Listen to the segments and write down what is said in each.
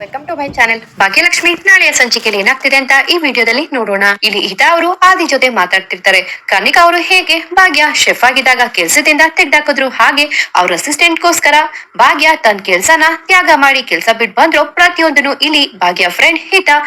Welcome to my channel. Bhagyalakshmi ನಾಳೆಯ ಸಂಚಿಕೆಯಲ್ಲಿ ಏನಾಗ್ತಿದೆ ಅಂತ ಈ ವಿಡಿಯೋದಲ್ಲಿ ನೋಡೋಣ. ಇಲ್ಲಿ ಹಿತಾ ಅವರು ಆದಿ ಜೊತೆ ಮಾತಾಡ್ತಿರ್ತಾರೆ. ಕನಿಕಾ ಅವರು ಹೇಗೆ ಭಾಗ್ಯ ಶೆಫ್ ಆಗಿದ್ದಾಗ ಕೆಲ್ಸದಿಂದ ತೆಗ್ದಾಕಿದ್ರು, ಹಾಗೆ ಅವ್ರ ಅಸಿಸ್ಟೆಂಟ್ ಗೋಸ್ಕರ ಭಾಗ್ಯ ತನ್ನ ಕೆಲ್ಸನ ತ್ಯಾಗ ಮಾಡಿ ಕೆಲ್ಸ ಬಿಟ್ಟು ಬಂದ್ರು. ಪ್ರತಿಯೊಂದನ್ನು ಇಲ್ಲಿ ಭಾಗ್ಯ ಫ್ರೆಂಡ್ ಹಿತಾ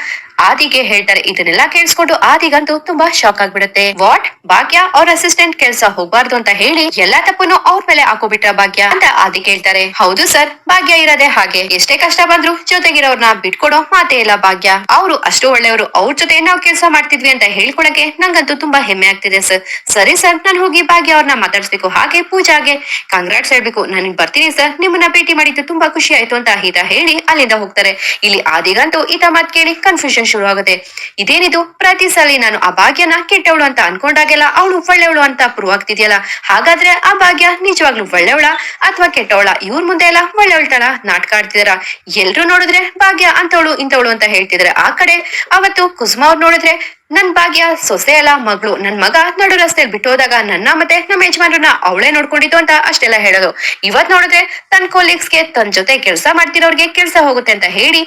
ಆದಿಗೆ ಹೇಳ್ತಾರೆ. ಇದನ್ನೆಲ್ಲ ಕೇಳಿಸ್ಕೊಂಡು ಆದಿಗಂತೂ ತುಂಬಾ ಶಾಕ್ ಆಗ್ಬಿಡುತ್ತೆ. ವಾಟ್, ಭಾಗ್ಯ ಅವ್ರ ಅಸಿಸ್ಟೆಂಟ್ ಕೆಲ್ಸ ಹೋಗ್ಬಾರ್ದು ಅಂತ ಹೇಳಿ ಎಲ್ಲಾ ತಪ್ಪನ್ನು ಅವ್ರ ಮೇಲೆ ಹಾಕೋಬಿಟ್ರ ಭಾಗ್ಯ ಅಂತ ಆದಿ ಕೇಳ್ತಾರೆ. ಹೌದು ಸರ್, ಭಾಗ್ಯ ಇರೋದೇ ಹಾಗೆ. ಎಷ್ಟೇ ಕಷ್ಟ ಬಂದ್ರು ಜೊತೆಗಿರೋರ್ನ ಬಿಟ್ಕೊಡೋ ಮಾತೇ ಇಲ್ಲ ಭಾಗ್ಯ. ಅವ್ರು ಅಷ್ಟು ಒಳ್ಳೆಯವರು. ಅವ್ರ ಜೊತೆ ನಾವು ಕೆಲಸ ಮಾಡ್ತಿದ್ವಿ ಅಂತ ಹೇಳ್ಕೊಳಕ್ಕೆ ನಂಗಂತೂ ತುಂಬಾ ಹೆಮ್ಮೆ ಆಗ್ತಿದೆ ಸರ್. ಸರಿ ಸರ್, ನಾನು ಹೋಗಿ ಭಾಗ್ಯ ಅವ್ರನ್ನ ಮಾತಾಡ್ಸ್ಬೇಕು. ಹಾಗೆ ಪೂಜಾಗೆ ಕಂಗ್ರಾಟ್ಸ್ ಹೇಳ್ಬೇಕು. ನಾನು ಬರ್ತೀನಿ ಸರ್, ನಿಮ್ಮನ್ನ ಭೇಟಿ ಮಾಡಿದ್ದು ತುಂಬಾ ಖುಷಿ ಆಯ್ತು ಅಂತ ಹಿತಾ ಹೇಳಿ ಅಲ್ಲಿಂದ ಹೋಗ್ತಾರೆ. ಇಲ್ಲಿ ಆದಿಗಂತೂ ಈತ ಮಾತ್ ಕೇಳಿ ಕನ್ಫ್ಯೂಷನ್ ಶುರು ಆಗುತ್ತೆ. ಇದೇನಿದು, ಪ್ರತಿ ಸಲ ನಾನು ಆ ಭಾಗ್ಯನ ಕೆಟ್ಟವಳು ಅಂತ ಅನ್ಕೊಂಡಾಗೆಲ್ಲ ಅವಳು ಒಳ್ಳೆವಳು ಅಂತ ಪ್ರೂವ್ ಆಗ್ತಿದ್ಯಲ್ಲ, ಹಾಗಾದ್ರೆ ಆ ಭಾಗ್ಯ ನಿಜವಾಗ್ಲೂ ಒಳ್ಳೆವಳ ಅಥವಾ ಕೆಟ್ಟವಳ? ಇವ್ರ ಮುಂದೆ ಎಲ್ಲ ಒಳ್ಳೆವಳ್ತಳ ನಾಟಕ ಆಡ್ತಿದಾರ. ಎಲ್ರು ನೋಡಿದ್ರೆ ಭಾಗ್ಯ ಅಂತವಳು ಇಂತವಳು ಅಂತ ಹೇಳ್ತಿದಾರೆ. ಆ ಕಡೆ ಅವತ್ತು ಕುಸುಮ ಅವ್ರು ನೋಡಿದ್ರೆ ನನ್ ಭಾಗ್ಯ ಸೊಸೆ ಅಲ್ಲ ಮಗಳು, ನನ್ ಮಗ ನಡು ರಸ್ತೆಯಲ್ಲಿ ಬಿಟ್ಟು ಹೋದಾಗ ನನ್ನ ಮತ್ತೆ ನಮ್ಮ ಯಜಮಾನ್ರನ್ನ ಅವಳೇ ನೋಡ್ಕೊಂಡಿದ್ದು ಅಂತ ಅಷ್ಟೆಲ್ಲ ಹೇಳೋದು. ಇವತ್ ನೋಡಿದ್ರೆ ತನ್ನ ಕೊಲೀಗ್ಸ್ಗೆ ತನ್ನ ಜೊತೆ ಕೆಲಸ ಮಾಡ್ತಿರೋರ್ಗೆ ಕೆಲಸ ಹೋಗುತ್ತೆ ಅಂತ ಹೇಳಿ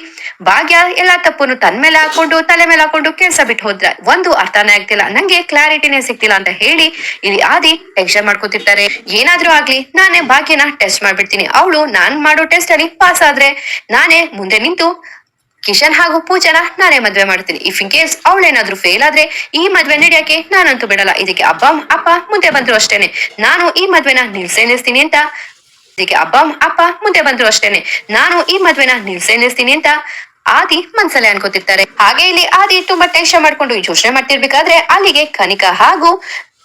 ಭಾಗ್ಯ ಎಲ್ಲಾ ತಪ್ಪನ್ನು ತನ್ ಮೇಲೆ ಹಾಕೊಂಡು ತಲೆ ಮೇಲೆ ಹಾಕೊಂಡು ಕೆಲಸ ಬಿಟ್ಟು ಹೋದ್ರ. ಒಂದು ಅರ್ಥನೇ ಆಗ್ತಿಲ್ಲ ನಂಗೆ, ಕ್ಲಾರಿಟಿನೇ ಸಿಗ್ತಿಲ್ಲ ಅಂತ ಹೇಳಿ ಇಲ್ಲಿ ಆದಿ ಟೆನ್ಷನ್ ಮಾಡ್ಕೊತಿರ್ತಾರೆ. ಏನಾದ್ರೂ ಆಗ್ಲಿ ನಾನೇ ಭಾಗ್ಯನ ಟೆಸ್ಟ್ ಮಾಡ್ಬಿಡ್ತೀನಿ. ಅವಳು ನಾನ್ ಮಾಡೋ ಟೆಸ್ಟ್ ಅಲ್ಲಿ ಪಾಸ್ ಆದ್ರೆ ನಾನೇ ಮುಂದೆ ನಿಂತು ಕಿಶನ್ ಹಾಗೂ ಪೂಜಾನ ನಾನೇ ಮದ್ವೆ ಮಾಡ್ತೀನಿ. ಇಫ್ ಇನ್ ಕೇಸ್ ಅವಳೇನಾದ್ರೂ ಫೇಲ್ ಆದ್ರೆ ಈ ಮದ್ವೆ ನಡೆಯಕ್ಕೆ ನಾನಂತೂ ಬಿಡಲ್ಲ. ಇದಕ್ಕೆ ಅಪ್ಪ ಮುಂದೆ ಬಂದ್ರು ಅಷ್ಟೇನೆ ನಾನು ಈ ಮದ್ವೆನ ನಿಲ್ಸ್ತೀನಿ ಅಂತ ನಿಲ್ಸ್ತೀನಿ ಅಂತ ಆದಿ ಮನ್ಸಲ್ಲೇ ಅನ್ಕೋತಿರ್ತಾರೆ. ಹಾಗೆ ಇಲ್ಲಿ ಆದಿ ತುಂಬಾ ಟೆನ್ಷನ್ ಮಾಡ್ಕೊಂಡು ಯೋಚನೆ ಮಾಡ್ತಿರ್ಬೇಕಾದ್ರೆ ಅಲ್ಲಿಗೆ ಕನಿಕಾ ಹಾಗೂ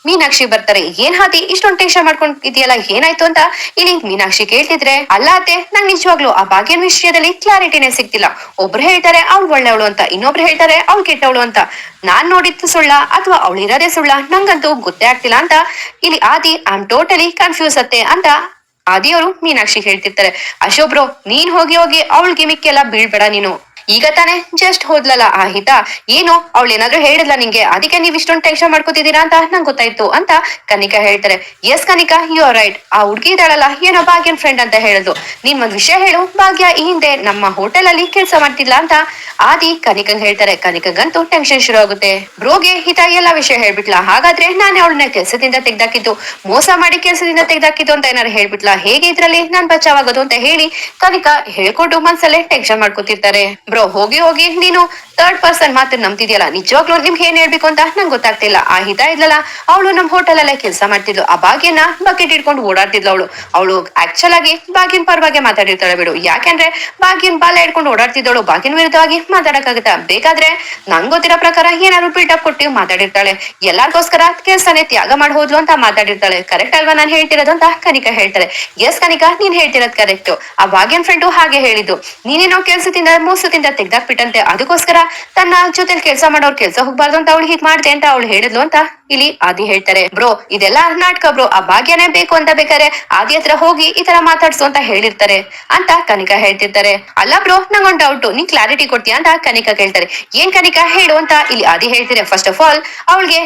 ಮೀನಾಕ್ಷಿ ಬರ್ತಾರೆ. ಏನ್ ಆದಿ ಇಷ್ಟೊಂದು ಟೆನ್ಷನ್ ಮಾಡ್ಕೊಂಡಿದ್ಯಲ್ಲ, ಏನಾಯ್ತು ಅಂತ ಇಲ್ಲಿ ಮೀನಾಕ್ಷಿ ಕೇಳ್ತಿದ್ರೆ, ಅಲ್ಲ ಅತ್ತೆ, ನಂಗೆ ನಿಜವಾಗ್ಲು ಆ ಭಾಗ್ಯನ ವಿಷಯದಲ್ಲಿ ಕ್ಲಾರಿಟಿನೇ ಸಿಗ್ತಿಲ್ಲ. ಒಬ್ರು ಹೇಳ್ತಾರೆ ಅವ್ಳು ಒಳ್ಳೆವಳು ಅಂತ, ಇನ್ನೊಬ್ರು ಹೇಳ್ತಾರೆ ಅವ್ಳು ಕೆಟ್ಟವಳು ಅಂತ. ನಾನ್ ನೋಡಿದ್ದು ಸುಳ್ಳ ಅಥವಾ ಅವಳು ಇರೋದೇ ಸುಳ್ಳ, ನಂಗಂತೂ ಗೊತ್ತೇ ಆಗ್ತಿಲ್ಲ ಅಂತ ಇಲ್ಲಿ ಆದಿ ಐ ಆಮ್ ಟೋಟಲಿ ಕನ್ಫ್ಯೂಸ್ ಅತ್ತೆ ಅಂತ ಆದಿಯವರು ಮೀನಾಕ್ಷಿ ಹೇಳ್ತಿರ್ತಾರೆ. ಅಶೋಕ್ ಬ್ರೋ, ನೀನ್ ಹೋಗಿ ಅವಳ ಗಿಮಿಕ್ಕೆಲ್ಲ ಬೀಳ್ಬೇಡ ನೀನು. ಈಗ ತಾನೇ ಜಸ್ಟ್ ಹೋದ್ಲಲ್ಲ ಆ ಹಿತಾ, ಏನು ಅವಳು ಏನಾದ್ರು ಹೇಳಿದ್ಲ ನಿಂಗೆ, ಅದಕ್ಕೆ ನೀವ್ ಇಷ್ಟೊಂದು ಟೆನ್ಷನ್ ಮಾಡ್ಕೋತಿದ್ದೀರಾ ಅಂತ ನಂಗೆ ಗೊತ್ತಾಯ್ತು ಅಂತ ಕನಿಕಾ ಹೇಳ್ತಾರೆ. Yes Kanika, you are right. ಆ ಹುಡ್ಗಿ ಇದ್ದಾಳಲ್ಲ ಏನೋ ಭಾಗ್ಯನ್ ಫ್ರೆಂಡ್ ಅಂತ ಹೇಳುದು. ನೀನ್ ಒಂದ್ ವಿಷಯ ಹೇಳು, ಭಾಗ್ಯ ಈ ಹಿಂದೆ ನಮ್ಮ ಹೋಟೆಲ್ ಅಲ್ಲಿ ಕೆಲಸ ಮಾಡ್ತಿಲ್ಲ ಅಂತ ಆದಿ ಕನಿಕಂಗ್ ಹೇಳ್ತಾರೆ. ಕನಿಕಂಗಂತೂ ಟೆನ್ಷನ್ ಶುರು ಆಗುತ್ತೆ. ಬ್ರೋಗೆ ಹಿತಾ ಎಲ್ಲಾ ವಿಷಯ ಹೇಳ್ಬಿಟ್ಲಾ? ಹಾಗಾದ್ರೆ ನಾನೇ ಅವಳನ್ನ ಕೆಲ್ಸದಿಂದ ತೆಗ್ದಾಕಿದ್ದು, ಮೋಸ ಮಾಡಿ ಕೆಲ್ಸದಿಂದ ತೆಗ್ದಾಕಿದ್ದು ಅಂತ ಏನಾರು ಹೇಳ್ಬಿಟ್ಲಾ? ಹೇಗೆ ಇದ್ರಲ್ಲಿ ನಾನ್ ಬಚಾವಾಗೋದು ಅಂತ ಹೇಳಿ ಕನಿಕಾ ಹೇಳ್ಕೊಂಡು ಮನ್ಸಲ್ಲೇ ಟೆನ್ಷನ್ ಮಾಡ್ಕೊತಿರ್ತಾರೆ. ಬ್ರೋ, ಹೋಗಿ ನೀನು ಥರ್ಡ್ ಪರ್ಸನ್ ಮಾತ್ರ ನಂಬ್ತಿದ್ಯಲ್ಲ, ನಿಜವಾಗ್ಲೂ ನಿಮ್ಗೆ ಏನ್ ಹೇಳ್ಬೇಕು ಅಂತ ನಂಗೆ ಗೊತ್ತಾಗ್ತಿಲ್ಲ. ಆ ಹಿತಾ ಇದ್ಲಲ್ಲ, ಅವಳು ನಮ್ ಹೋಟೆಲ್ ಅಲ್ಲೇ ಕೆಲಸ ಮಾಡ್ತಿದ್ಲು. ಆ ಭಾಗ್ಯನ ಬಕೆಟ್ ಇಟ್ಕೊಂಡು ಓಡಾಡ್ತಿದ್ಲು. ಅವಳು ಆಕ್ಚುಲ್ ಆಗಿ ಭಾಗ್ಯನ್ ಪರವಾಗಿ ಮಾತಾಡಿರ್ತಾಳೆ ಬಿಡು. ಯಾಕೆಂದ್ರೆ ಭಾಗ್ಯನ್ ಬಾಲ ಇಟ್ಕೊಂಡು ಓಡಾಡ್ತಿದ್ದವಳು ಭಾಗ್ಯನ್ ವಿರುದ್ಧವಾಗಿ ಮಾತಾಡಕ್ಕಾಗತ್ತಾ? ಬೇಕಾದ್ರೆ ನಂಗ್ ಗೊತ್ತಿರೋ ಪ್ರಕಾರ ಏನಾದ್ರು ಬಿಲ್ಡಪ್ ಕೊಟ್ಟು ಮಾತಾಡಿರ್ತಾಳೆ. ಎಲ್ಲಾರ್ಗೋಸ್ಕರ ಕೆಲ್ಸನೇ ತ್ಯಾಗ ಮಾಡಿ ಹೋದ್ಲು ಅಂತ ಮಾತಾಡಿರ್ತಾಳೆ. ಕರೆಕ್ಟ್ ಅಲ್ವಾ ನಾನು ಹೇಳ್ತಿರೋದು ಅಂತ ಕನಿಕಾ ಹೇಳ್ತಾರೆ. ಎಸ್ ಕನಿಕಾ, ನೀನ್ ಹೇಳ್ತಿರೋದ್ ಕರೆಕ್ಟ್. ಆ ಭಾಗ್ಯನ್ ಫ್ರೆಂಡು ಹಾಗೆ ಹೇಳಿದ್ದು. ನೀನೇನೋ ಕೆಲ್ಸದಿಂದ ಮೋಸದಿಂದ ತೆಗ್ದಾಕ್ಬಿಟ್ಟಂತೆ, ಅದಕ್ಕೋಸ್ಕರ ತನ್ನ ಜೊತೆಲಿ ಕೆಲಸ ಮಾಡೋರ್ ಕೆಲ್ಸ ಹೋಗ್ಬಾರ್ದು ಅಂತ ಅವಳು ಹೀಗ್ ಮಾಡ್ದೆ ಅಂತ ಅವಳು ಹೇಳಿದ್ಲು ಅಂತ ಇಲ್ಲಿ ಆದಿ ಹೇಳ್ತಾರೆ. ಬ್ರೋ, ಇದೆಲ್ಲ ನಾಟಕ ಬ್ರೋ. ಆ ಭಾಗ್ಯನೇ ಬೇಕು ಅಂತ ಬೇಕಾದ್ರೆ ಆದಿ ಹತ್ರ ಹೋಗಿ ಈ ತರ ಮಾತಾಡ್ಸು ಅಂತ ಹೇಳಿರ್ತಾರೆ ಅಂತ ಕನಿಕಾ ಹೇಳ್ತಿರ್ತಾರೆ. ಅಲ್ಲ ಬ್ರೋ, ನಂಗೊಂದು ಡೌಟ್, ನೀನ್ ಕ್ಲಾರಿಟಿ ಕೊಡ್ತೀಯ ಅಂತ ಕನಿಕಾ ಕೇಳ್ತಾರೆ. ಏನ್ ಕನಿಕಾ ಹೇಳು ಅಂತ ಇಲ್ಲಿ ಆದಿ ಹೇಳ್ತಿದೆ. ಫಸ್ಟ್ ಆಫ್ ಆಲ್ ಅವಳಿಗೆ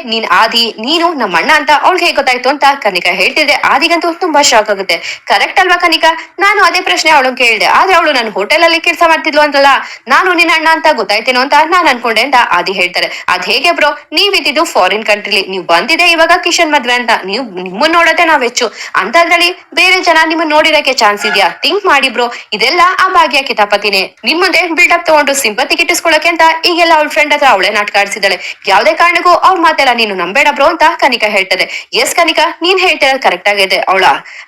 ನೀನು ನಮ್ಮ ಅಣ್ಣ ಅಂತ ಅವಳಿಗೆ ಹೇಗೆ ಗೊತ್ತಾಯ್ತು ಅಂತ ಕನಿಕಾ ಹೇಳ್ತಿದ್ರೆ ಆದಿಗಂತೂ ತುಂಬಾ ಶಾಕ್ ಆಗುತ್ತೆ. ಕರೆಕ್ಟ್ ಅಲ್ವಾ ಕನಿಕಾ? ನಾನು ಅದೇ ಪ್ರಶ್ನೆ ಅವಳು ಕೇಳಿದೆ, ಆದ್ರೆ ಅವಳು ನನ್ನ ಹೋಟೆಲ್ ಅಲ್ಲಿ ಕೆಲಸ ಮಾಡ್ತಿದ್ಲು ಅಂತಲ್ಲ, ನಾನು ನಿನ್ನ ಅಣ್ಣ ಅಂತ ಗೊತ್ತಾಯ್ತೇನೋ ಅಂತ ನಾನ್ ಅನ್ಕೊಂಡೆ ಅಂತ ಆದಿ ಹೇಳ್ತಾರೆ. ಅದ್ ಹೇಗೆ ಬ್ರೋ, ನೀವಿದ್ದು ಫಾರಿನ್ ಕಂಟ್ರಿಲಿ, ನೀವು ಬಂದಿದೆ ಇವಾಗ ಕಿಶನ್ ಮದ್ವೆ ಅಂತ, ನೀವು ನಿಮ್ಮನ್ನ ನೋಡೋದೇ ನಾವ್ ಹೆಚ್ಚು ಅಂತದ್ರಲ್ಲಿ ಬೇರೆ ಜನ ನಿಮ್ಮನ್ನ ನೋಡಿರಕ್ಕೆ ಚಾನ್ಸ್ ಇದೆಯಾ? ಥಿಂಕ್ ಮಾಡಿ ಬ್ರೋ. ಇದೆಲ್ಲ ಆ ಭಾಗ್ಯ ಕಿತಾಪತಿನೇ. ನಿಮ್ ಮುಂದೆ ಬಿಲ್ಡಪ್ ತಗೊಂಡು ಸಿಂಪತಿ ಗಿಟ್ಟಿಸ್ಕೊಳಕ್ಕೆ ಅಂತ ಈಗೆಲ್ಲ ಅವಳ ಫ್ರೆಂಡ್ ಹತ್ರ ಅವಳೇ ನಾಟಕ ಆಡ್ಸಿದ್ದಾಳೆ. ಯಾವ್ದೇ ಕಾರಣಕ್ಕೂ ಅವ್ರ ಮಾತೆಲ್ಲ ನೀನು ನಂಬೇಡ ಬ್ರೋ ಅಂತ ಕನಿಕಾ ಹೇಳ್ತಾರೆ. ಎಸ್ ಕನಿಕಾ, ನೀನ್ ಹೇಳ್ತಿರೋದು ಕರೆಕ್ಟ್ ಆಗಿದೆ. ಅವಳ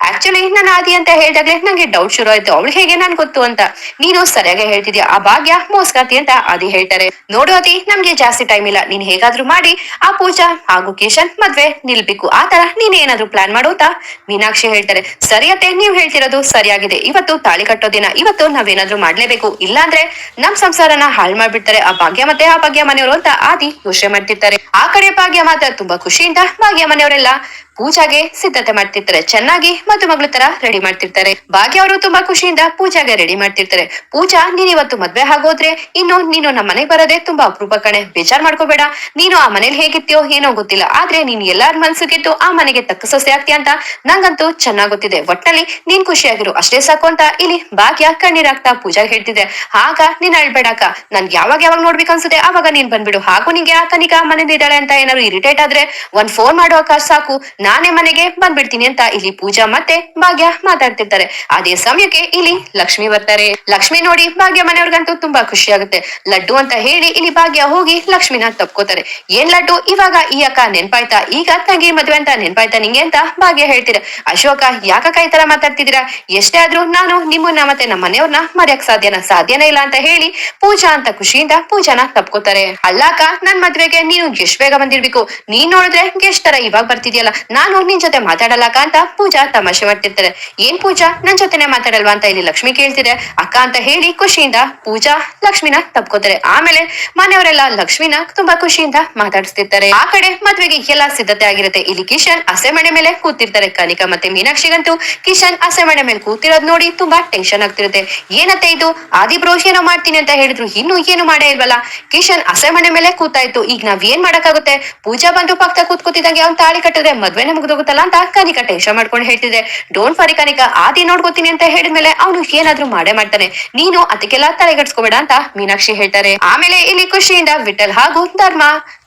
ಆಕ್ಚುಲಿ ನಾನು ಆದಿ ಅಂತ ಹೇಳ್ದಾಗ್ಲೇ ನಂಗೆ ಡೌಟ್ ಶುರು ಆಯ್ತು, ಅವಳು ಹೇಗೆ ನನ್ ಗೊತ್ತು ಅಂತ. ನೀನು ಸರಿಯಾಗಿ ಹೇಳ್ತಿದ್ಯಾ, ಆ ಭಾಗ್ಯ ಮೋಸ್ಗಾತಿ ಅಂತ ಆದಿ ಹೇಳ್ತಾರೆ. ನೋಡು ಅತಿ, ನಮ್ಗೆ ಜಾಸ್ತಿ ಟೈಮ್ ಇಲ್ಲ. ನೀನ್ ಹೇಗಾದ್ರೂ ಮಾಡಿ ಆ ಪೂಜಾ ಹಾಗೂ ಕಿಶನ್ ಮದ್ವೆ ನಿಲ್ಬೇಕು, ಆ ತರ ನೀನ್ ಏನಾದ್ರು ಪ್ಲಾನ್ ಮಾಡು ಅಂತ ಮೀನಾಕ್ಷಿ ಹೇಳ್ತಾರೆ. ಸರಿಯತ್ತೆ, ನೀವ್ ಹೇಳ್ತಿರೋದು ಸರಿಯಾಗಿದೆ. ಇವತ್ತು ತಾಳಿ ಕಟ್ಟೋ ದಿನ, ಇವತ್ತು ನಾವೇನಾದ್ರೂ ಮಾಡ್ಲೇಬೇಕು, ಇಲ್ಲಾಂದ್ರೆ ನಮ್ ಸಂಸಾರನ ಹಾಳು ಮಾಡ್ಬಿಡ್ತಾರೆ ಆ ಭಾಗ್ಯ ಮತ್ತೆ ಆ ಭಾಗ್ಯ ಮನೆಯವರು ಅಂತ ಆದಿ ಯೋಚನೆ ಮಾಡ್ತಿರ್ತಾರೆ. ಆ ಕಡೆ ಭಾಗ್ಯ ಮಾತ್ರ ತುಂಬಾ ಖುಷಿಯಿಂದ ಭಾಗ್ಯ ಮನೆಯವರೆಲ್ಲ ಪೂಜಾಗೆ ಸಿದ್ಧತೆ ಮಾಡ್ತಿರ್ತಾರೆ. ಚೆನ್ನಾಗಿ ಮದುಮಗಳ ತರ ರೆಡಿ ಮಾಡ್ತಿರ್ತಾರೆ. ಭಾಗ್ಯ ಅವರು ತುಂಬಾ ಖುಷಿಯಿಂದ ಪೂಜಾಗೆ ರೆಡಿ ಮಾಡ್ತಿರ್ತಾರೆ. ಪೂಜಾ, ನೀನ್ ಇವತ್ತು ಮದ್ವೆ ಆಗೋದ್ರೆ ಇನ್ನು ನೀನು ನಮ್ಮ ಮನೆಗೆ ಬರೋದೇ ತುಂಬಾ ಅಪರೂಪ ಕಣೆ, ಬೇಜಾರ್ ಮಾಡ್ಕೋಬೇಡ. ನೀನು ಆ ಮನೇಲಿ ಹೇಗಿರ್ತೀಯೋ ಏನೋ ಗೊತ್ತಿಲ್ಲ, ಆದ್ರೆ ನೀನ್ ಎಲ್ಲಾರ ಮನ್ಸು ಗೆದ್ದು ಆ ಮನೆಗೆ ತಕ್ಕ ಸೊಸೆ ಆಗ್ತೀಯ ಅಂತ ನಂಗಂತೂ ಚೆನ್ನಾಗ್ ಗೊತ್ತಿದೆ. ಒಟ್ಟಲ್ಲಿ ನೀನ್ ಖುಷಿಯಾಗಿರು ಅಷ್ಟೇ ಸಾಕು ಅಂತ ಇಲ್ಲಿ ಭಾಗ್ಯ ಕಣ್ಣೀರಾಗ್ತಾ ಪೂಜಾಗ್ ಹೇಳ್ತಿದೆ. ಆಗ ನೀನ್ ಅಳ್ಬೇಡಕ್ಕ, ನನ್ಗೆ ಯಾವಾಗ ಯಾವಾಗ ನೋಡ್ಬೇಕು ಅನ್ಸುತ್ತೆ ಅವಾಗ ನೀನ್ ಬಂದ್ಬಿಡು. ಹಾಗೂ ನಿಂಗೆ ಆ ಕನಿಕ ಮನೇಲಿ ಇದ್ದಾಳೆ ಅಂತ ಏನಾದ್ರು ಇರಿಟೇಟ್ ಆದ್ರೆ ಒಂದ್ ಫೋನ್ ಮಾಡುವಕ್ಕ ಸಾಕು, ನಾನೇ ಮನೆಗೆ ಬಂದ್ಬಿಡ್ತೀನಿ ಅಂತ ಇಲ್ಲಿ ಪೂಜಾ ಮತ್ತೆ ಭಾಗ್ಯ ಮಾತಾಡ್ತಿರ್ತಾರೆ. ಅದೇ ಸಮಯಕ್ಕೆ ಇಲ್ಲಿ ಲಕ್ಷ್ಮಿ ಬರ್ತಾರೆ. ಲಕ್ಷ್ಮಿ ನೋಡಿ ಭಾಗ್ಯ ಮನೆಯವ್ರಿಗಂತೂ ತುಂಬಾ ಖುಷಿ ಆಗುತ್ತೆ. ಲಡ್ಡು ಅಂತ ಹೇಳಿ ಇಲ್ಲಿ ಭಾಗ್ಯ ಹೋಗಿ ಲಕ್ಷ್ಮಿನ ತಪ್ಕೋತಾರೆ. ಏನ್ ಲಡ್ಡು, ಇವಾಗ ಈ ಅಕ್ಕ ನೆನ್ಪಾಯ್ತಾ, ಈಗ ತಂಗಿ ಮದ್ವೆ ಅಂತ ನೆನ್ಪಾಯ್ತಾ ನಿಂಗೆ ಅಂತ ಭಾಗ್ಯ ಹೇಳ್ತೀರಾ. ಅಶೋಕ, ಯಾಕಕ್ಕ ಈ ತರ ಮಾತಾಡ್ತಿದ್ದೀರಾ, ಎಷ್ಟೇ ಆದ್ರೂ ನಾನು ನಿಮ್ಮನ್ನ ಮತ್ತೆ ನಮ್ಮ ಮನೆಯವ್ರನ್ನ ಮರ್ಯಕ್ ಸಾಧ್ಯನೇ ಇಲ್ಲ ಅಂತ ಹೇಳಿ ಪೂಜಾ ಅಂತ ಖುಷಿಯಿಂದ ಪೂಜಾನ ತಪ್ಕೋತಾರೆ. ಅಲ್ಲಾಕ, ನನ್ ಮದ್ವೆಗೆ ನೀನು ಎಷ್ಟ್ ಬೇಗ ಬಂದಿರ್ಬೇಕು, ನೀನ್ ನೋಡಿದ್ರೆ ಗೆಸ್ಟ್ ತರ ಇವಾಗ ಬರ್ತಿದ್ಯಲ್ಲ, ನಾನು ನಿನ್ ಜೊತೆ ಮಾತಾಡಲ್ಲಕ್ಕ ಅಂತ ಪೂಜಾ ತಮಾಷೆ ಮಾಡ್ತಿರ್ತಾರೆ. ಏನ್ ಪೂಜಾ, ನನ್ ಜೊತೆನೆ ಮಾತಾಡಲ್ವಾ ಅಂತ ಇಲ್ಲಿ ಲಕ್ಷ್ಮಿ ಕೇಳ್ತಿದೆ. ಅಕ್ಕ ಅಂತ ಹೇಳಿ ಖುಷಿಯಿಂದ ಪೂಜಾ ಲಕ್ಷ್ಮಿನ ತಪ್ಕೋತಾರೆ. ಆಮೇಲೆ ಮನೆಯವರೆಲ್ಲ ಲಕ್ಷ್ಮಿನ ತುಂಬಾ ಖುಷಿಯಿಂದ ಮಾತಾಡಿಸ್ತಿರ್ತಾರೆ. ಆ ಕಡೆ ಮದ್ವೆಗೆ ಎಲ್ಲ ಸಿದ್ಧತೆ ಆಗಿರುತ್ತೆ. ಇಲ್ಲಿ ಕಿಶನ್ ಹಸೆಮಣೆ ಮೇಲೆ ಕೂತಿರ್ತಾರೆ. ಕನಿಕಾ ಮತ್ತೆ ಮೀನಾಕ್ಷಿಗಂತೂ ಕಿಶನ್ ಹಸೆಮಣೆ ಮೇಲೆ ಕೂತಿರೋದ್ ನೋಡಿ ತುಂಬಾ ಟೆನ್ಷನ್ ಆಗ್ತಿರುತ್ತೆ. ಏನತ್ತೆ ಇದು, ಆದಿಬ್ರೋ ಏನೋ ಮಾಡ್ತೀನಿ ಅಂತ ಹೇಳಿದ್ರು, ಇನ್ನು ಏನು ಮಾಡೇ ಇಲ್ವಲ್ಲ. ಕಿಶನ್ ಹಸೆಮಣೆ ಮೇಲೆ ಕೂತಾಯ್ತು, ಈಗ ನಾವ್ ಏನ್ ಮಾಡಕ್ಕಾಗುತ್ತೆ, ಪೂಜಾ ಬಂದು ಪಕ್ಕ ಕೂತ್ಕೋತಿದಂಗೆ ಅವ್ನ್ ತಾಳಿ ಕಟ್ಟಿದ್ರೆ ಮದ್ವೆನೆ ಮುಗ್ದೋಗುತ್ತಲ್ಲ ಅಂತ ಕನಿಕಾ ಟೆನ್ಷನ್ ಮಾಡ್ಕೊಂಡು ಹೇಳ್ತಿದೆ. ಡೋಂಟ್ ವರಿ ಕನಿಕಾ, ಆದಿ ನೋಡ್ಕೋತೀನಿ ಅಂತ ಹೇಳಿದ್ಮೇಲೆ ಅವನು ಏನಾದ್ರೂ ಮಾಡೇ ಮಾಡ್ತಾನೆ, ನೀನು ಅದಕ್ಕೆಲ್ಲ ತಲೆಗಡ್ಸ್ಕೋಬೇಡ ಅಂತ ಮೀನಾಕ್ಷಿ ಹೇಳ್ತಾರೆ. ಆಮೇಲೆ ಇಲ್ಲಿ ಖುಷಿಯಿಂದ ವಿಠಲ್ ಹಾಗೂ ಧರ್ಮ,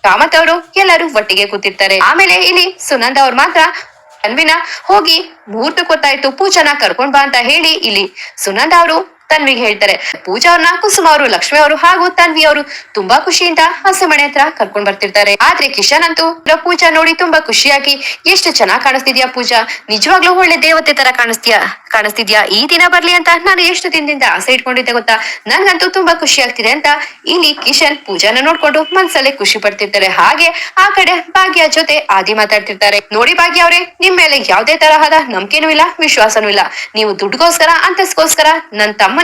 ಕಾಮತ್ ಅವರು ಎಲ್ಲರೂ ಒಟ್ಟಿಗೆ ಕೂತಿರ್ತಾರೆ. ಆಮೇಲೆ ಇಲ್ಲಿ ಸುನಂದ ಅವ್ರು ಮಾತ್ರ ತನ್ವಿನ ಹೋಗಿ ಮುಹೂರ್ತ ಗೊತ್ತಾಯ್ತು, ಪೂಜಾನ ಕರ್ಕೊಂಡ್ ಬಾ ಅಂತ ಹೇಳಿ ಇಲ್ಲಿ ಸುನಂದ ಅವರು ತನ್ವಿಗೆ ಹೇಳ್ತಾರೆ. ಪೂಜಾ ಅವ್ರನ್ನ ಕುಸುಮ ಅವರು, ಲಕ್ಷ್ಮಿ ಅವರು ಹಾಗೂ ತನ್ವಿ ಅವರು ತುಂಬಾ ಖುಷಿಯಿಂದ ಹಸೆಮಣೆ ಹತ್ರ ಕರ್ಕೊಂಡ್ ಬರ್ತಿರ್ತಾರೆ. ಆದ್ರೆ ಕಿಶನ್ ಅಂತೂ ಪೂಜಾ ನೋಡಿ ತುಂಬಾ ಖುಷಿಯಾಗಿ, ಎಷ್ಟು ಚೆನ್ನಾಗ್ ಕಾಣಿಸ್ತಿದ್ಯಾ ಪೂಜಾ, ನಿಜವಾಗ್ಲೂ ಒಳ್ಳೆ ದೇವತೆ ತರ ಕಾಣಿಸ್ತಿದ್ಯಾ, ಈ ದಿನ ಬರ್ಲಿ ಅಂತ ನಾನು ಎಷ್ಟು ದಿನದಿಂದ ಆಸೆ ಇಟ್ಕೊಂಡಿದ್ದೆ ಗೊತ್ತಾ, ನನ್ಗಂತೂ ತುಂಬಾ ಖುಷಿ ಆಗ್ತಿದೆ ಅಂತ ಇಲ್ಲಿ ಕಿಶನ್ ಪೂಜಾನ ನೋಡ್ಕೊಂಡು ಮನ್ಸಲ್ಲೇ ಖುಷಿ ಪಡ್ತಿರ್ತಾರೆ. ಹಾಗೆ ಆ ಕಡೆ ಭಾಗ್ಯ ಜೊತೆ ಆದಿ ಮಾತಾಡ್ತಿರ್ತಾರೆ. ನೋಡಿ ಭಾಗ್ಯ ಅವ್ರೆ, ನಿಮ್ ಮೇಲೆ ಯಾವ್ದೇ ತರಹದ ನಂಬಿಕೆನೂ ಇಲ್ಲ, ವಿಶ್ವಾಸನೂ ಇಲ್ಲ. ನೀವು ದುಡ್ಡುಗೋಸ್ಕರ ಅಂತಸ್ಗೋಸ್ಕರ ನನ್ ತಮ್ಮನ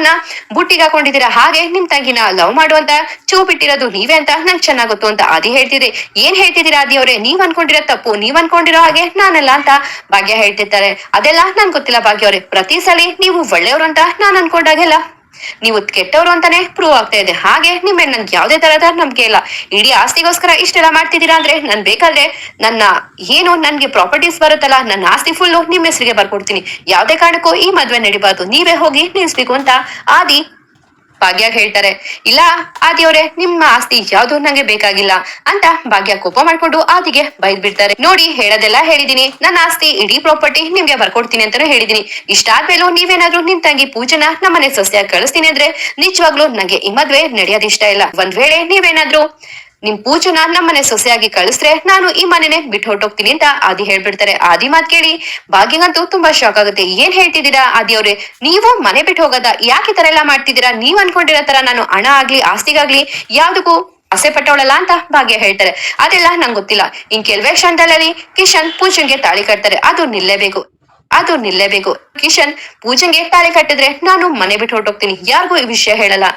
ಬುಟ್ಟಿಗೆ ಹಾಕೊಂಡಿದ್ದೀರಾ. ಹಾಗೆ ನಿಮ್ ತಂಗಿನ ಲವ್ ಮಾಡುವಂತ ಚೂ ಬಿಟ್ಟಿರೋದು ನೀವೇ ಅಂತ ನಂಗೆ ಚೆನ್ನಾಗ್ ಗೊತ್ತು ಅಂತ ಆದಿ ಹೇಳ್ತಿದ್ರೆ. ಏನ್ ಹೇಳ್ತಿದ್ದೀರಾ ಆದಿ ಅವ್ರೆ, ನೀವ್ ಅನ್ಕೊಂಡಿರೋ ತಪ್ಪು, ನೀವ್ ಅನ್ಕೊಂಡಿರೋ ಹಾಗೆ ನಾನಲ್ಲ ಅಂತ ಭಾಗ್ಯ ಹೇಳ್ತಿರ್ತಾರೆ. ಅದೆಲ್ಲ ನನ್ ಗೊತ್ತಿಲ್ಲ ಭಾಗ್ಯ ಅವ್ರೆ, ಪ್ರತಿ ಸಲಿ ನೀವು ಒಳ್ಳೆಯವರು ಅಂತ ನಾನ್ ಅನ್ಕೊಂಡಾಗೆಲ್ಲ ನೀವು ಕೆಟ್ಟವ್ರು ಅಂತಾನೆ ಪ್ರೂವ್ ಆಗ್ತಾ ಇದೆ. ಹಾಗೆ ನಿಮ್ಮ ನನ್ಗೆ ಯಾವ್ದೇ ತರಹದ ನಂಬಿಕೆ ಇಲ್ಲ. ಇಡೀ ಆಸ್ತಿಗೋಸ್ಕರ ಇಷ್ಟೆಲ್ಲ ಮಾಡ್ತಿದ್ದೀರಾ ಅಂದ್ರೆ ನನ್ ಬೇಕಾದ್ರೆ ನನ್ನ ಏನು ನನ್ಗೆ ಪ್ರಾಪರ್ಟೀಸ್ ಬರುತ್ತಲ್ಲ, ನನ್ನ ಆಸ್ತಿ ಫುಲ್ಲು ನಿಮ್ ಹೆಸರಿಗೆ ಬರ್ಕೊಡ್ತೀನಿ. ಯಾವ್ದೇ ಕಾರಣಕ್ಕೂ ಈ ಮದ್ವೆ ನಡಿಬಾರ್ದು, ನೀವೇ ಹೋಗಿ ನಿಲ್ಸ್ಬೇಕು ಅಂತ ಆದಿ ಭಾಗ್ಯ ಹೇಳ್ತಾರೆ. ಇಲ್ಲ ಆದಿಯವ್ರೆ, ನಿಮ್ಮ ಆಸ್ತಿ ಯಾವ್ದು ನಂಗೆ ಬೇಕಾಗಿಲ್ಲ ಅಂತ ಭಾಗ್ಯ ಕೋಪ ಮಾಡ್ಕೊಂಡು ಆದಿಗೆ ಬೈದ್ ಬಿಡ್ತಾರೆ. ನೋಡಿ, ಹೇಳೋದೆಲ್ಲ ಹೇಳಿದೀನಿ, ನನ್ನ ಆಸ್ತಿ ಇಡೀ ಪ್ರಾಪರ್ಟಿ ನಿಮ್ಗೆ ಬರ್ಕೊಡ್ತೀನಿ ಅಂತಾನು ಹೇಳಿದೀನಿ. ಇಷ್ಟಾದ್ಮೇಲೂ ನೀವೇನಾದ್ರೂ ನಿಮ್ ತಂಗಿ ಪೂಜನ ನಮ್ಮನೆ ಸೊಸೆಯಾಗಿ ಕಳಿಸ್ತೀನಿ ಅಂದ್ರೆ ನಿಜವಾಗ್ಲೂ ನಂಗೆ ಈ ಮದ್ವೆ ನಡೆಯೋದ್ ಇಷ್ಟ ಇಲ್ಲ. ಒಂದ್ ವೇಳೆ ನೀವೇನಾದ್ರೂ ನಿಮ್ ಪೂಜನ ನಮ್ಮನೆ ಸೊಸೆಯಾಗಿ ಕಳಿಸ್ರೆ ನಾನು ಈ ಮನೆನೆ ಬಿಟ್ಟು ಹೊರಟೋಗ್ತೀನಿ ಅಂತ ಆದಿ ಹೇಳ್ಬಿಡ್ತಾರೆ. ಆದಿ ಮಾತ್ ಕೇಳಿ ಭಾಗ್ಯಗಂತೂ ತುಂಬಾ ಶಾಕ್ ಆಗುತ್ತೆ. ಏನ್ ಹೇಳ್ತಿದ್ದೀರಾ ಆದಿ ಅವ್ರೆ, ನೀವು ಮನೆ ಬಿಟ್ಟು ಹೋಗೋದ, ಯಾಕೆ ತರ ಎಲ್ಲ ಮಾಡ್ತಿದ್ದೀರಾ, ನೀವ್ ಅನ್ಕೊಂಡಿರೋ ತರ ನಾನು ಹಣ ಆಗ್ಲಿ ಆಸ್ತಿಗಾಗ್ಲಿ ಯಾವ್ದಕ್ಕೂ ಆಸೆ ಪಟ್ಟವಳಲ್ಲ ಅಂತ ಭಾಗ್ಯ ಹೇಳ್ತಾರೆ. ಅದೆಲ್ಲ ನಂಗೆ ಗೊತ್ತಿಲ್ಲ. ಇನ್ ಕೆಲವೇ ಕ್ಷಣದಲ್ಲಿ ಕಿಶನ್ ಪೂಜನ್ಗೆ ತಾಳಿ ಕಟ್ತಾರೆ. ಅದು ನಿಲ್ಲೇಬೇಕು. ಕಿಶನ್ ಪೂಜನ್ಗೆ ತಾಳಿ ಕಟ್ಟಿದ್ರೆ ನಾನು ಮನೆ ಬಿಟ್ಟು ಹೊರಟೋಗ್ತೀನಿ, ಯಾರಿಗೂ ಈ ವಿಷಯ ಹೇಳಲ್ಲ.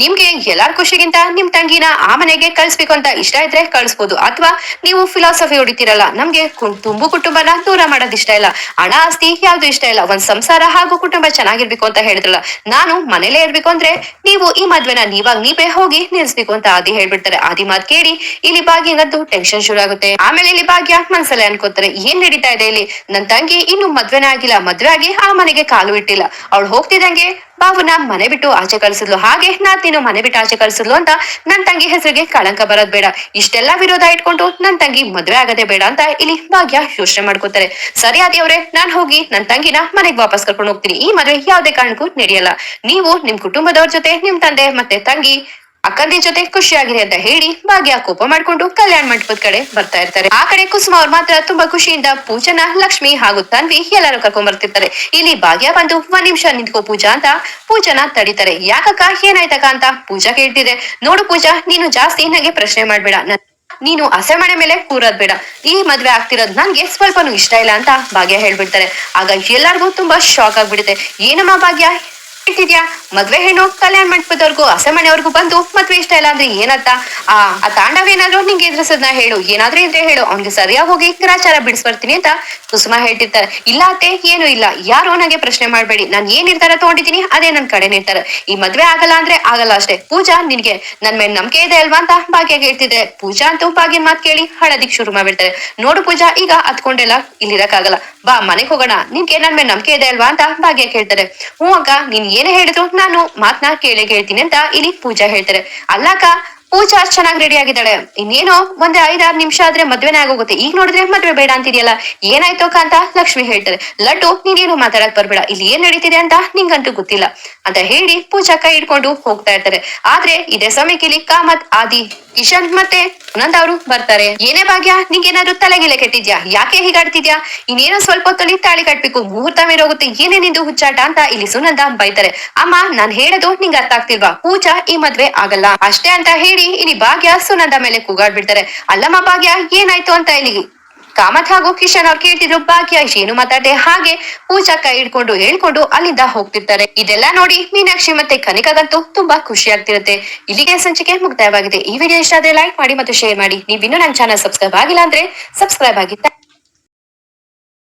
ನಿಮ್ಗೆ ಎಲ್ಲಾರ್ ಖುಷಿಗಿಂತ ನಿಮ್ ತಂಗಿನ ಆ ಮನೆಗೆ ಕಳ್ಸ್ಬೇಕು ಅಂತ ಇಷ್ಟ ಇದ್ರೆ ಕಳ್ಸ್ಬೋದು, ಅಥವಾ ನೀವು ಫಿಲಾಸಫಿ ಹೊಡಿತೀರಲ್ಲ, ನಮ್ಗೆ ತುಂಬು ಕುಟುಂಬನ ದೂರ ಮಾಡೋದ್ ಇಷ್ಟ ಇಲ್ಲ, ಹಣ ಆಸ್ತಿ ಯಾವ್ದು ಇಷ್ಟ ಇಲ್ಲ, ಒಂದ್ ಸಂಸಾರ ಹಾಗೂ ಕುಟುಂಬ ಚೆನ್ನಾಗಿರ್ಬೇಕು ಅಂತ ಹೇಳಿದ್ರಲ್ಲ, ನಾನು ಮನೇಲೇ ಇರ್ಬೇಕು ಅಂದ್ರೆ ನೀವು ಈ ಮದ್ವೆನ ನೀವೇ ಹೋಗಿ ನಿಲ್ಸ್ಬೇಕು ಅಂತ ಆದಿ ಹೇಳ್ಬಿಡ್ತಾರೆ. ಆದಿ ಮಾತ್ ಕೇಳಿ ಇಲ್ಲಿ ಭಾಗ್ಯಂಗಂತೂ ಟೆನ್ಷನ್ ಶುರು ಆಗುತ್ತೆ. ಆಮೇಲೆ ಇಲ್ಲಿ ಭಾಗ್ಯ ಮನ್ಸಲ್ಲೇ ಅನ್ಕೋತಾರೆ, ಏನ್ ನಡೀತಾ ಇದೆ ಇಲ್ಲಿ, ನನ್ ತಂಗಿ ಇನ್ನು ಮದ್ವೆನೇ ಆಗಿಲ್ಲ, ಮದ್ವೆ ಆಗಿ ಆ ಮನೆಗೆ ಕಾಲು ಇಟ್ಟಿಲ್ಲ, ಅವಳು ಹೋಗ್ತಿದಂಗೆ ಬಾವುನ ಮನೆ ಬಿಟ್ಟು ಆಚೆ ಕಳ್ಸಿದ್ಲು, ಹಾಗೆ ನಾತಿನ ಮನೆ ಬಿಟ್ಟು ಆಚೆ ಕಳ್ಸಿದ್ಲು ಅಂತ ನನ್ ತಂಗಿ ಹೆಸರಿಗೆ ಕಳಂಕ ಬರೋದ್ ಬೇಡ, ಇಷ್ಟೆಲ್ಲಾ ವಿರೋಧ ಇಟ್ಕೊಂಡು ನನ್ ತಂಗಿ ಮದ್ವೆ ಆಗದೆ ಬೇಡ ಅಂತ ಇಲ್ಲಿ ಭಾಗ್ಯ ಯೋಚನೆ ಮಾಡ್ಕೋತಾರೆ. ಸರಿ ಆದಿಯವ್ರೆ, ನಾನ್ ಹೋಗಿ ನನ್ ತಂಗಿನ ಮನೆಗ್ ವಾಪಸ್ ಕರ್ಕೊಂಡು ಹೋಗ್ತೀನಿ, ಈ ಮದ್ವೆ ಯಾವ್ದೇ ಕಾರಣಕ್ಕೂ ನಡೆಯಲ್ಲ, ನೀವು ನಿಮ್ ಕುಟುಂಬದವ್ರ ಜೊತೆ ನಿಮ್ ತಂದೆ ಮತ್ತೆ ತಂಗಿ ಅಕ್ಕಂದಿ ಜೊತೆ ಖುಷಿಯಾಗಿರಿ ಅಂತ ಹೇಳಿ ಭಾಗ್ಯ ಕೋಪ ಮಾಡ್ಕೊಂಡು ಕಲ್ಯಾಣ ಮಂಟಪದ ಕಡೆ ಬರ್ತಾ ಇರ್ತಾರೆ. ಆ ಕಡೆ ಕುಸುಮ ಅವ್ರು ಮಾತ್ರ ತುಂಬಾ ಖುಷಿಯಿಂದ ಪೂಜನ, ಲಕ್ಷ್ಮಿ ಹಾಗೂ ತನ್ವಿ ಎಲ್ಲರೂ ಕರ್ಕೊಂಡ್ ಬರ್ತಿರ್ತಾರೆ. ಇಲ್ಲಿ ಭಾಗ್ಯ ಬಂದು ಒಂದ್ ನಿಮಿಷ ನಿಂತ್ಕೋ ಪೂಜಾ ಅಂತ ಪೂಜನ ತಡಿತಾರೆ. ಯಾಕಕ್ಕ, ಏನಾಯ್ತಕ್ಕ ಅಂತ ಪೂಜಾ ಕೇಳ್ತಿದೆ. ನೋಡು ಪೂಜಾ, ನೀನು ಜಾಸ್ತಿ ನಂಗೆ ಪ್ರಶ್ನೆ ಮಾಡ್ಬೇಡ, ನೀನು ಹಸೆಮಣೆ ಮೇಲೆ ಕೂರೋದ್ ಬೇಡ, ಈ ಮದ್ವೆ ಆಗ್ತಿರೋದ್ ನನ್ಗೆ ಸ್ವಲ್ಪನೂ ಇಷ್ಟ ಇಲ್ಲ ಅಂತ ಭಾಗ್ಯ ಹೇಳ್ಬಿಡ್ತಾರೆ. ಆಗ ಎಲ್ಲಾರ್ಗೂ ತುಂಬಾ ಶಾಕ್ ಆಗ್ಬಿಡುತ್ತೆ. ಏನಮ್ಮ ಭಾಗ್ಯ, ಹೇಳ್ತಿದ್ಯಾ ಮದ್ವೆ ಹೆಣ್ಣು ಕಲ್ಯಾಣ ಮಂಟಪದವರೆಗೂ ಮನೆಯವ್ರಿಗೂ ಬಂದು ಮದ್ವೆ ಇಷ್ಟ ಇಲ್ಲ ಅಂದ್ರೆ ಏನತ್ತ ಆ ತಾಂಡವ ಏನಾದ್ರು ನಿಂಗೆ ಎದುರಿಸದ್ನ ಹೇಳು, ಏನಾದ್ರೂ ಇದ್ರೆ ಹೇಳು, ಅವ್ನಿಗೆ ಸರಿಯಾಗಿ ಹೋಗಿ ಗ್ರಾಚಾರ ಬಿಡಿಸ್ಬರ್ತೀನಿ ಅಂತ ಕುಸುಮ ಹೇಳ್ತಿರ್ತಾರೆ. ಇಲ್ಲ ಅತ್ತೆ ಏನು ಇಲ್ಲ, ಯಾರು ನಂಗೆ ಪ್ರಶ್ನೆ ಮಾಡ್ಬೇಡಿ, ನಾನ್ ಏನ್ ನಿರ್ಧಾರ ತಗೊಂಡಿದ್ದೀನಿ ಅದೇ ನನ್ ಕಡೆ ನಿರ್ಧಾರ. ಈ ಮದ್ವೆ ಆಗಲ್ಲ ಅಂದ್ರೆ ಆಗಲ್ಲ ಅಷ್ಟೇ. ಪೂಜಾ ನಿನ್ಗೆ ನನ್ ಮೇಲೆ ನಂಬಿಕೆ ಇದೆ ಅಲ್ವಾ ಅಂತ ಭಾಗ್ಯ ಹೇಳ್ತಿದ್ರೆ ಪೂಜಾ ಅಂತೂ ಭಾಗ್ಯನ್ ಮಾತ್ ಕೇಳಿ ಹಳದಿಕ್ ಶುರು ಮಾಡ್ಬಿಡ್ತಾರೆ. ನೋಡು ಪೂಜಾ, ಈಗ ಹತ್ಕೊಂಡೆಲ್ಲ ಇಲ್ಲಿರಕ್ಕಾಗಲ್ಲ, ಬಾ ಮನೆಗ್ ಹೋಗೋಣ, ನಿನ್ಗೆ ನನ್ ಮೇಲೆ ನಂಬಿಕೆ ಇದೆ ಅಲ್ವಾ ಅಂತ ಭಾಗ್ಯ ಕೇಳ್ತಾರೆ. ಹ್ಞೂ ಅಕ್ಕ, ನೀನ್ ಏನೇ ಹೇಳಿದ್ರು ನಾನು ಮಾತ್ನ ಕೇಳೇ ಕೇಳ್ತೀನಿ ಅಂತ ಇಲ್ಲಿ ಪೂಜಾ ಹೇಳ್ತಾರೆ. ಅಲ್ಲಕ್ಕ, ಪೂಜಾ ಚೆನ್ನಾಗಿ ರೆಡಿ ಆಗಿದ್ದಾಳೆ, ಇನ್ನೇನೋ ಒಂದ್ 5-6 ನಿಮಿಷ ಆದ್ರೆ ಮದ್ವೆನೇ ಆಗೋಗುತ್ತೆ, ಈಗ ನೋಡಿದ್ರೆ ಮದ್ವೆ ಬೇಡ ಅಂತಿದ್ಯಲ್ಲ, ಏನಾಯ್ತು ಅಕ್ಕ ಅಂತ ಲಕ್ಷ್ಮಿ ಹೇಳ್ತಾರೆ. ಲಡ್ಡು, ನೀನೇನು ಮಾತಾಡಕ್ ಬರ್ಬೇಡ, ಇಲ್ಲಿ ಏನ್ ನಡೀತಿದೆ ಅಂತ ನಿಂಗಂತೂ ಗೊತ್ತಿಲ್ಲ ಅಂತ ಹೇಳಿ ಪೂಜಾ ಕೈ ಹಿಡ್ಕೊಂಡು ಹೋಗ್ತಾ ಇರ್ತಾರೆ. ಆದ್ರೆ ಇದೇ ಸಮಯಕ್ಕೆ ಇಲ್ಲಿ ಕಾಮತ್, ಆದಿ, ಕಿಶನ್ ಮತ್ತೆ ಸುನಂದ ಅವರು ಬರ್ತಾರೆ. ಏನೇ ಭಾಗ್ಯ, ನಿಂಗೇನಾದ್ರೂ ತಲೆಗಿಲೆ ಕೆಟ್ಟಿದ್ಯಾ, ಯಾಕೆ ಹೀಗಾಡ್ತಿದ್ಯಾ, ಇನ್ನೇನೋ ಸ್ವಲ್ಪ ಹೊತ್ತಲ್ಲಿ ತಾಳಿ ಕಟ್ಬೇಕು, ಮುಹೂರ್ತ ಮೇರೋಗುತ್ತೆ, ಏನೇ ನಿಂದು ಹುಚ್ಚಾಟ ಅಂತ ಇಲ್ಲಿ ಸುನಂದ ಬೈತಾರೆ. ಅಮ್ಮ, ನಾನ್ ಹೇಳೋದು ನಿಂಗೆ ಅರ್ಥ ಆಗ್ತಿಲ್ವಾ, ಪೂಜಾ ಈ ಮದ್ವೆ ಆಗಲ್ಲ ಅಷ್ಟೇ ಅಂತ ಹೇಳಿ ಇಲ್ಲಿ ಭಾಗ್ಯ ಸುನಂದ ಮೇಲೆ ಕೂಗಾಡ್ಬಿಡ್ತಾರೆ. ಅಲ್ಲಮ್ಮ ಭಾಗ್ಯ, ಏನಾಯ್ತು ಅಂತ ಇಲ್ಲಿ ಕಾಮತ್ ಹಾಗೂ ಕಿಶನ್ ಅವ್ರು ಕೇಳ್ತಿದ್ರು. ಭಾಗ್ಯ ಏನು ಮಾತಾಡ್ದೆ ಹಾಗೆ ಪೂಜಾ ಕೈ ಹಿಡ್ಕೊಂಡು ಹೇಳ್ಕೊಂಡು ಅಲ್ಲಿಂದ ಹೋಗ್ತಿರ್ತಾರೆ. ಇದೆಲ್ಲ ನೋಡಿ ಮೀನಾಕ್ಷಿ ಮತ್ತೆ ಕನಿಕಾಗಂತೂ ತುಂಬಾ ಖುಷಿ ಆಗ್ತಿರುತ್ತೆ. ಇಲ್ಲಿಗೆ ಸಂಚಿಕೆ ಮುಕ್ತಾಯವಾಗಿದೆ. ಈ ವಿಡಿಯೋ ಇಷ್ಟ ಆದ್ರೆ ಲೈಕ್ ಮಾಡಿ ಮತ್ತು ಶೇರ್ ಮಾಡಿ. ನೀವಿನ್ನೂ ನನ್ನ ಚಾನಲ್ ಸಬ್ಸ್ಕ್ರೈಬ್ ಆಗಿಲ್ಲ ಅಂದ್ರೆ ಸಬ್ಸ್ಕ್ರೈಬ್ ಆಗಿ.